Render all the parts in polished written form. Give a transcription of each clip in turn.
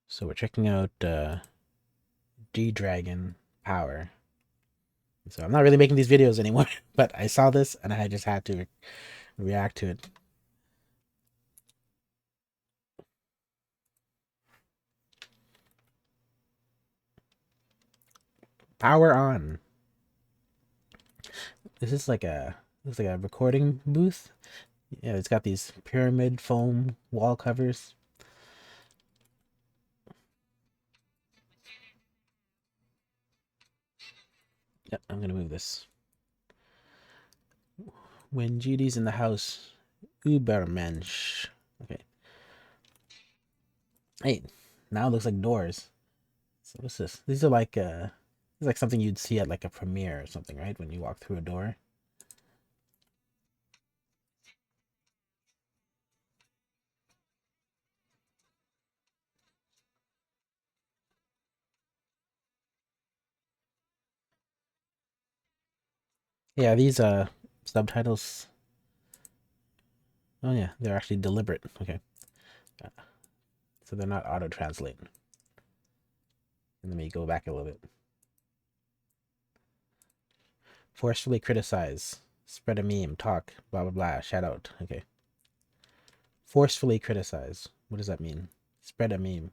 So we're checking out G-Dragon Power. So I'm not really making these videos anymore, but I saw this and I just had to react to it. Power on. This is like a looks like a recording booth. Yeah, it's got these pyramid foam wall covers. Yep, I'm gonna move this. When GD's in the house, Ubermensch. Okay. Hey, now it looks like doors. So what's this? These are like it's like something you'd see at like a premiere or something, right? When you walk through a door. Yeah, these subtitles. Oh yeah, they're actually deliberate. Okay. Uh, so they're not auto translate. Let me go back a little bit. Forcefully criticize. Spread a meme. Talk. Blah blah blah. Shout out. Okay. Forcefully criticize. What does that mean? Spread a meme.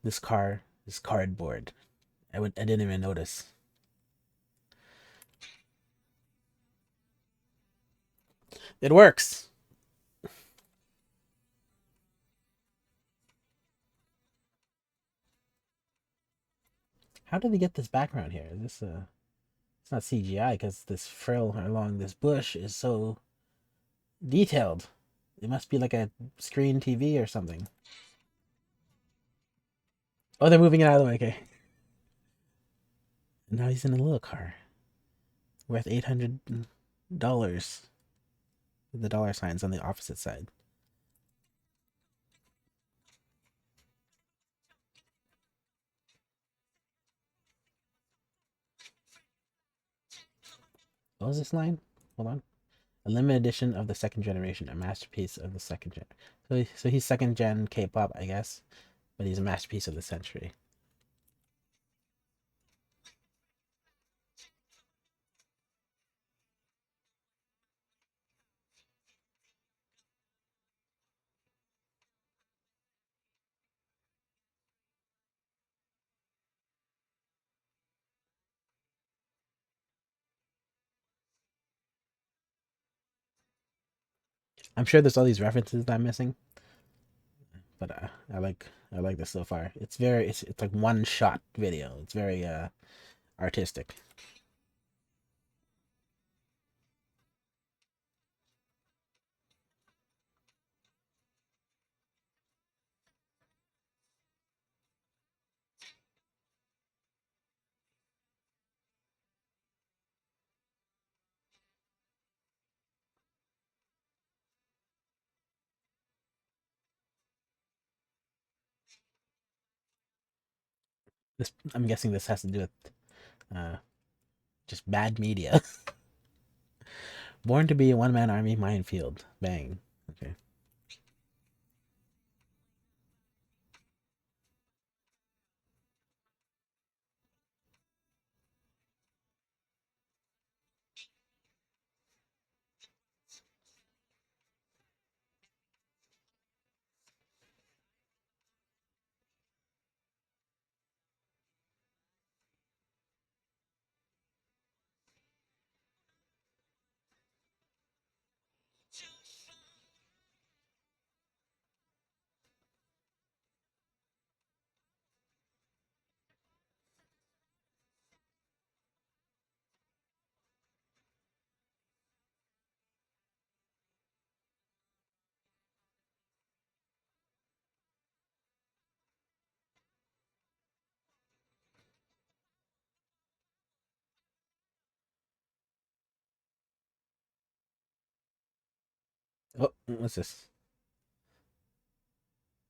This car is cardboard. I didn't even notice. It works. How did they get this background here? Is this it's not CGI because this frill along this bush is so detailed. It must be like a screen TV or something. Oh, they're moving it out of the way. Okay. And now he's in a little car worth $800 with the dollar signs on the opposite side. What was this line? Hold on. A limited edition of the second generation, a masterpiece of the second gen. So he's second gen K-pop, I guess, but he's a masterpiece of the century. I'm sure there's all these references that I'm missing, but I like this so far. It's like one shot video. It's very artistic. This I'm guessing this has to do with uh just bad media. Born to be a one man army minefield. Bang. Okay. Oh, what's this?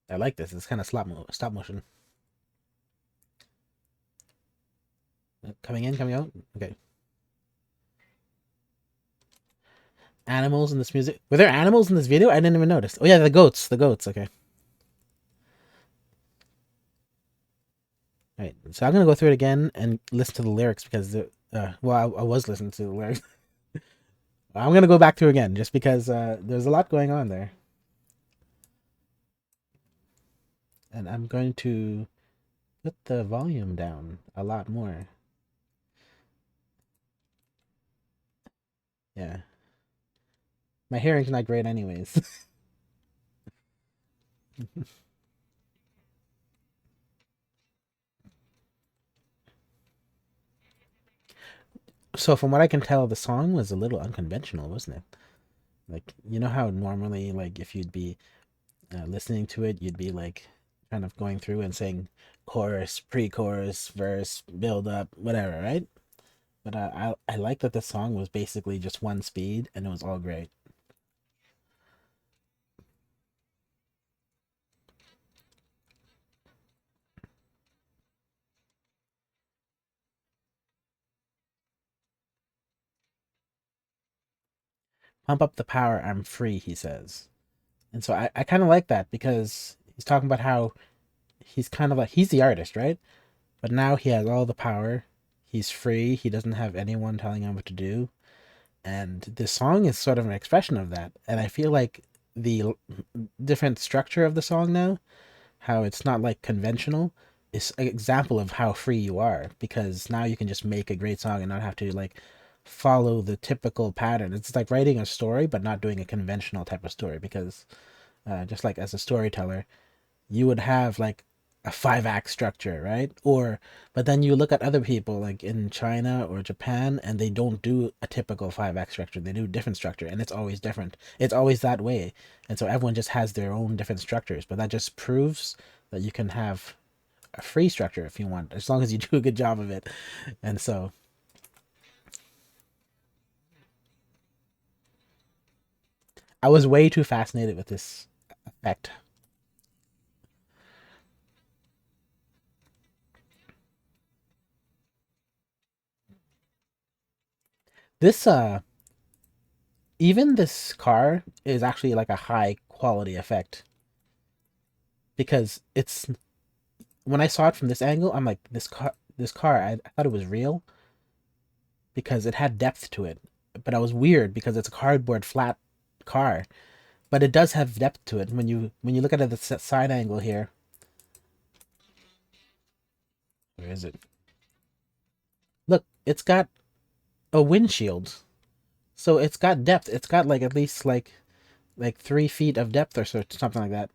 I like this. It's kind of stop motion. Coming in, coming out. Okay. animals in this music. Were there animals in this video? I didn't even notice. Oh yeah, the goats. The goats. Okay. Right. So I'm gonna go through it again and listen to the lyrics because well, I was listening to the lyrics. I'm gonna go back through again just because there's a lot going on there, and I'm going to put the volume down a lot more. Yeah, my hearing's not great, anyways. So from what I can tell, the song was a little unconventional, wasn't it? Like you know how normally, like if you'd be listening to it, you'd be like kind of going through and saying chorus, pre-chorus, verse, build up, whatever, right? But I like that the song was basically just one speed and it was all great. Pump up the power, I'm free, he says. And so I kind of like that because he's talking about how he's kind of like he's the artist, right? But now he has all the power. He's free. He doesn't have anyone telling him what to do. And this song is sort of an expression of that. And I feel like the different structure of the song now, how it's not like conventional, is an example of how free you are because now you can just make a great song and not have to like follow the typical pattern. It's like writing a story but not doing a conventional type of story because just like as a storyteller, you would have like a 5 act structure, right? Or but then you look at other people like in China or Japan and they don't do a typical 5 act structure. They do a different structure and it's always different. It's always that way. And so everyone just has their own different structures, but that just proves that you can have a free structure if you want, as long as you do a good job of it. And so I was way too fascinated with this effect. This even this car is actually like a high quality effect because it's when I saw it from this angle, I'm like, this car, I thought it was real because it had depth to it. But I was weird because it's a cardboard flat car, but it does have depth to it. When you look at it, the side angle here, where is it? Look, it's got a windshield, so it's got depth. It's got like at least like 3 feet of depth or so, something like that.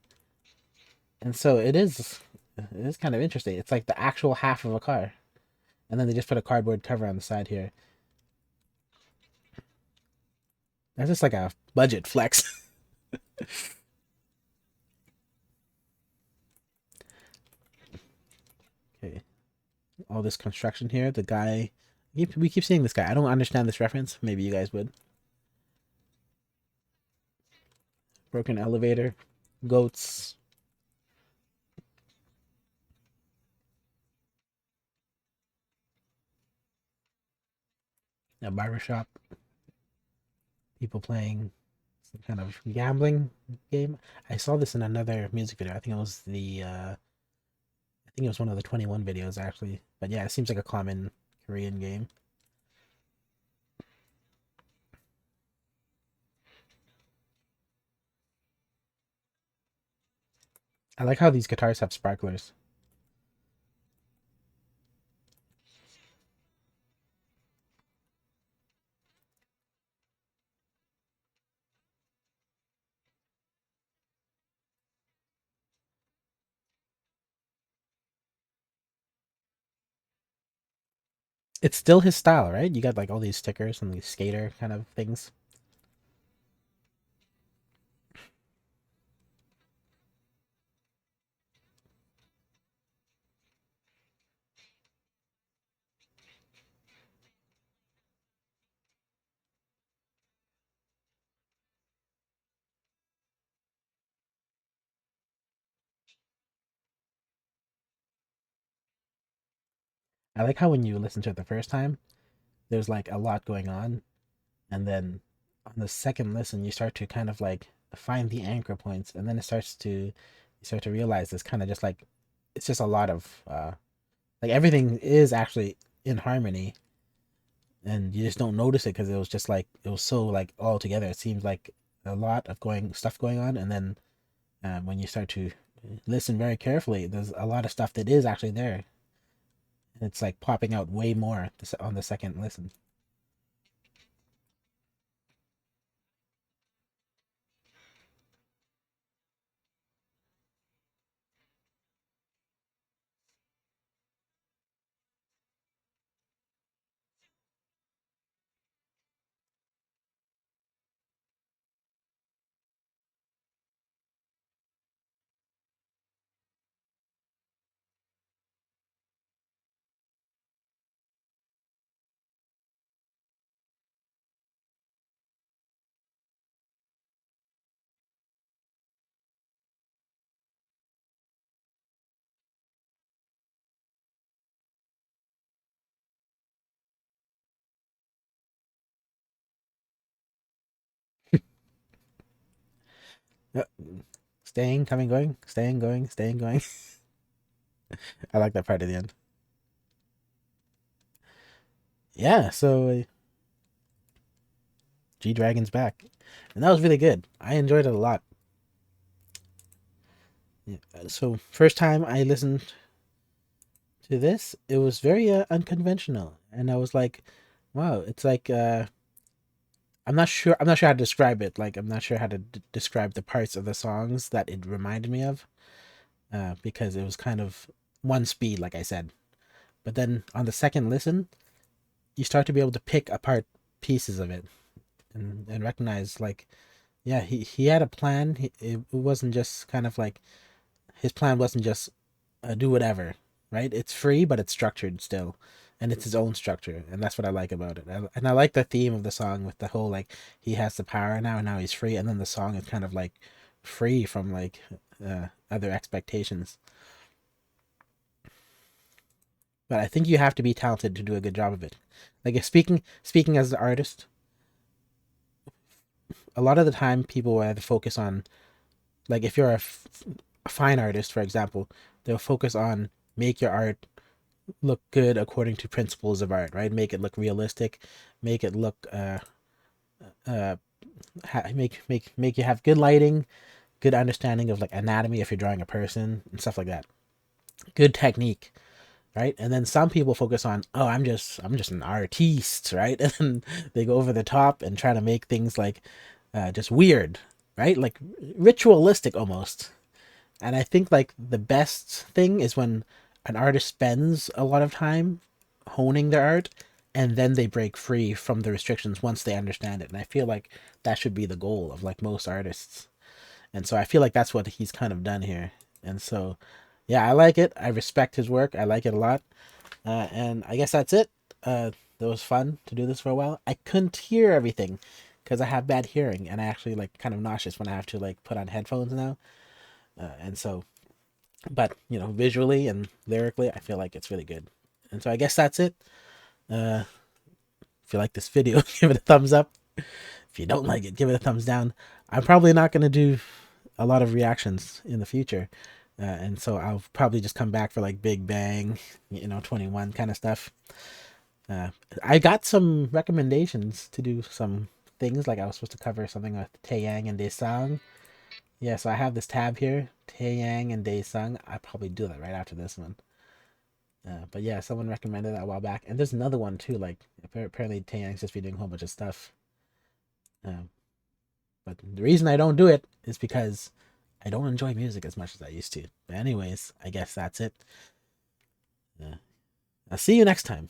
And so it is kind of interesting. It's like the actual half of a car, and then they just put a cardboard cover on the side here. That's just like a budget flex. Okay, all this construction here. The guy, we keep seeing this guy. I don't understand this reference. Maybe you guys would. Broken elevator, goats, a barber shop, people playing some kind of gambling game. I saw this in another music video. I think it was I think it was one of the 21 videos actually. But yeah, it seems like a common Korean game. I like how these guitars have sparklers. It's still his style, right? You got like all these stickers and these skater kind of things. I like how when you listen to it the first time, there's like a lot going on, and then on the second listen, you start to kind of like find the anchor points, and then you start to realize it's kind of just like it's just a lot of like everything is actually in harmony, and you just don't notice it because it was just like it was so like all together. It seems like a lot of going stuff going on, and then when you start to listen very carefully, there's a lot of stuff that is actually there. It's like popping out way more on the second listen. Yep. Staying, coming, going, staying, going, staying, going. I like that part at the end. Yeah, so G Dragon's back, and that was really good. I enjoyed it a lot. Yeah. So first time I listened to this, it was very unconventional, and I was like, "Wow!" It's like I'm not sure. I'm not sure how to describe it. Like I'm not sure how to describe the parts of the songs that it reminded me of, because it was kind of one speed, like I said. But then on the second listen, you start to be able to pick apart pieces of it and recognize like yeah he had a plan. It wasn't just kind of like his plan wasn't just do whatever, right? It's free, but it's structured still, and it's his own structure, and that's what I like about it. And I like the theme of the song with the whole like he has the power now, and now he's free, and then the song is kind of like free from like other expectations. But I think you have to be talented to do a good job of it. Like if speaking as an artist, a lot of the time people will either focus on like if you're a fine artist, for example, they'll focus on make your art look good according to principles of art, right? Make it look realistic, make it look uh make you have good lighting, good understanding of like anatomy if you're drawing a person and stuff like that. Good technique, right? And then some people focus on, oh, I'm just an artiste, right? And then they go over the top and try to make things like just weird, right? Like ritualistic almost. And I think like the best thing is when an artist spends a lot of time honing their art and then they break free from the restrictions once they understand it. And I feel like that should be the goal of like most artists. And so I feel like that's what he's kind of done here. And so yeah, I like it. I respect his work. I like it a lot. And I guess that's it. It was fun to do this for a while. I couldn't hear everything because I have bad hearing and I actually like kind of nauseous when I have to like put on headphones now. And so but visually and lyrically I feel like it's really good. And so I guess that's it. uh if you like this video, give it a thumbs up. If you don't like it, give it a thumbs down. I'm probably not going to do a lot of reactions in the future, and so I'll probably just come back for like Big Bang, 21 kind of stuff. uh I got some recommendations to do some things, like I was supposed to cover something with Taeyang and Daesung. Yeah, so I have this tab here, Taeyang and Daesung. I'll probably do that right after this one. But yeah, someone recommended that a while back, and there's another one too. Like apparently Taeyang's just been doing a whole bunch of stuff. Um, but the reason I don't do it is because I don't enjoy music as much as I used to. But anyways, I guess that's it. I'll see you next time.